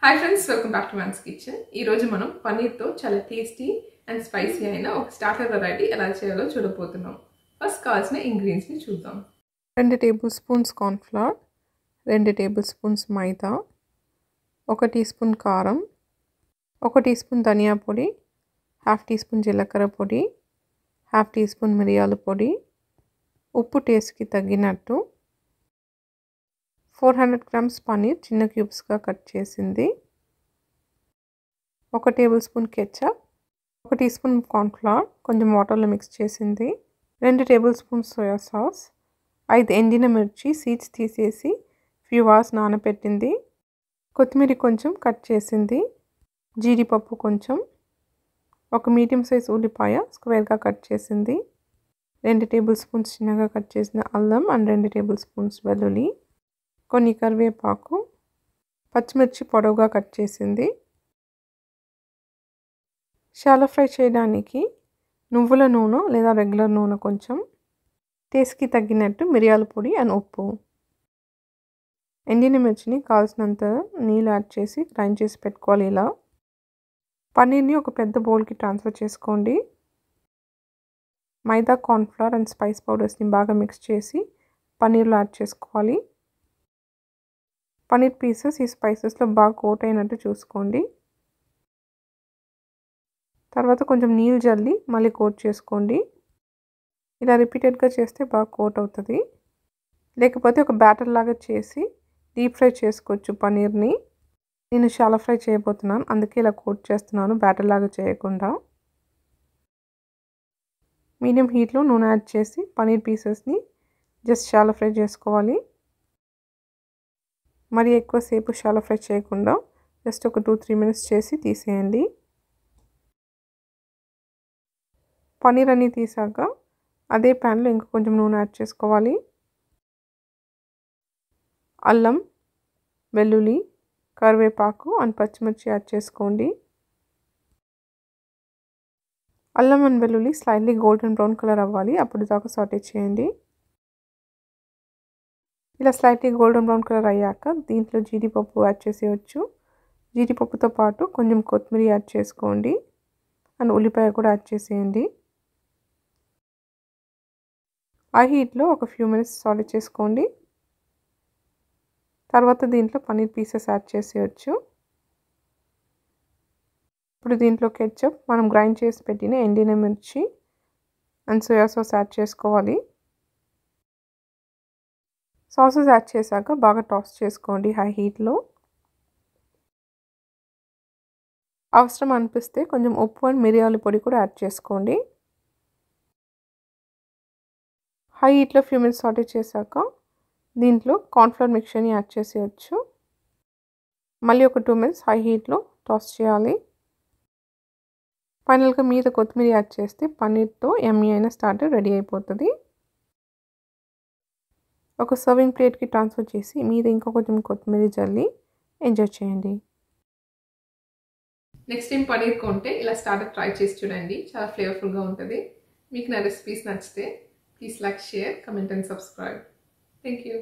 Hi friends, welcome back to mom's kitchen. ఈరోజు మనం పన్నీర్తో చాలా టేస్టీ అండ్ స్పైసీ అయిన ఒక స్టార్టర్ వెరైటీ ఎలా చేయాలో చూడబోతున్నాం. ఫస్ట్ కావాల్సిన ఇంగ్రీడియంట్స్ని చూద్దాం. 2 tablespoons cornflour, 2 tablespoons maida, 1 tea spoon కారం, 1 టీ స్పూన్ ధనియా పొడి, 1/2 టీ స్పూన్ జీలకర్ర పొడి, 1/2 టీ స్పూన్ మిరియాల పొడి, ఉప్పు టేస్ట్కి తగ్గినట్టు, 400 గ్రామ్స్ పన్నీర్ చిన్న క్యూబ్స్గా కట్ చేసింది, 1 table spoon ketchup, 1 tea spoon cornflour కొంచెం వాటర్లో మిక్స్ చేసింది, 2 టేబుల్ స్పూన్ సోయా సాస్, 5 ఎండిన మిర్చి సీడ్స్ తీసేసి ఫ్యూ అవర్స్ నానబెట్టింది, కొత్తిమీర కొంచెం కట్ చేసింది, జీడిపప్పు కొంచెం, 1 మీడియం సైజ్ ఉల్లిపాయ స్క్వేర్గా కట్ చేసింది, 2 టేబుల్ స్పూన్స్ చిన్నగా కట్ చేసిన అల్లం అండ్ 2 టేబుల్ స్పూన్స్ వెల్లుల్లి, కొన్ని కరివేపాకు, పచ్చిమిర్చి పొడవుగా కట్ చేసింది. షాలో ఫ్రై చేయడానికి నువ్వుల నూనె లేదా రెగ్యులర్ నూనె కొంచెం, టేస్ట్కి తగ్గినట్టు మిరియాల పొడి అండ్ ఉప్పు. ఎండిన మిర్చిని కాల్సినంత నీళ్ళు యాడ్ చేసి గ్రైండ్ చేసి పెట్టుకోవాలి. ఇలా పన్నీర్ని ఒక పెద్ద బౌల్కి ట్రాన్స్ఫర్ చేసుకోండి. మైదా, కార్న్ఫ్లవర్ అండ్ స్పైస్ పౌడర్స్ని బాగా మిక్స్ చేసి పన్నీర్లో యాడ్ చేసుకోవాలి. పన్నీర్ పీసెస్ ఈ స్పైసెస్లో బాగా కోట్ అయినట్టు చూసుకోండి. తర్వాత కొంచెం నీళ్ళు జల్లి మళ్ళీ కోట్ చేసుకోండి. ఇలా రిపీటెడ్గా చేస్తే బాగా కోట్ అవుతుంది. లేకపోతే ఒక బ్యాటర్ లాగా చేసి డీప్ ఫ్రై చేసుకోవచ్చు పన్నీర్ని. నేను షాలో ఫ్రై చేయబోతున్నాను, అందుకే ఇలా కోట్ చేస్తున్నాను, బ్యాటర్ లాగా చేయకుండా. మీడియం హీట్లో నూనె యాడ్ చేసి పన్నీర్ పీసెస్ని జస్ట్ షాలో ఫ్రై చేసుకోవాలి. మరి ఎక్కువసేపు షాలో ఫ్రై చేయకుండా జస్ట్ ఒక 2-3 మినిట్స్ చేసి తీసేయండి. పన్నీర్ అన్నీ తీసాక అదే ప్యాన్లో ఇంకా కొంచెం నూనె యాడ్ చేసుకోవాలి. అల్లం, వెల్లుల్లి, కరివేపాకు అండ్ పచ్చిమిర్చి యాడ్ చేసుకోండి. అల్లం అండ్ వెల్లుల్లి స్లైట్లీ గోల్డెన్ బ్రౌన్ కలర్ అవ్వాలి, అప్పుడు దాకా సాటే చేయండి. ఇలా స్లైట్లీ గోల్డెన్ బ్రౌన్ కలర్ అయ్యాక దీంట్లో జీడిపప్పు యాడ్ చేసేయచ్చు. జీడిపప్పుతో పాటు కొంచెం కొత్తిమీర యాడ్ చేసుకోండి అండ్ ఉల్లిపాయ కూడా యాడ్ చేసేయండి. ఆ హీట్లో ఒక ఫ్యూ మినిట్స్ సాటే చేసుకోండి. తర్వాత దీంట్లో పన్నీర్ పీసెస్ యాడ్ చేసేయచ్చు. ఇప్పుడు దీంట్లో కెచప్, మనం గ్రైండ్ చేసి పెట్టిన ఎండిన మిర్చి అండ్ సోయా సాస్ యాడ్ చేసుకోవాలి. సాసెస్ యాడ్ చేశాక బాగా టాస్ చేసుకోండి హై హీట్లో. అవసరం అనిపిస్తే కొంచెం ఉప్పు అండ్ మిరియాల పొడి కూడా యాడ్ చేసుకోండి. హై హీట్లో ఫ్యూ మినిట్స్ సాటే చేశాక దీంట్లో కార్న్ఫ్లవర్ మిక్చర్ని యాడ్ చేసేయచ్చు. మళ్ళీ ఒక 2 మినిట్స్ హై హీట్లో టాస్ చేయాలి. ఫైనల్గా మీద కొత్తిమీర యాడ్ చేస్తే పన్నీర్తో యమ్మీ అయిన స్టార్టర్ రెడీ అయిపోతుంది. ఒక సర్వింగ్ ప్లేట్కి ట్రాన్స్ఫర్ చేసి మీద ఇంకా కొంచెం కొత్తిమీర జల్లి ఎంజాయ్ చేయండి. నెక్స్ట్ టైం పన్నీర్ కొంటే ఇలా స్టార్టర్ ట్రై చేసి చూడండి, చాలా ఫ్లేవర్ఫుల్గా ఉంటుంది. మీకు నా రెసిపీస్ నచ్చితే please like, share, comment and subscribe. Thank you.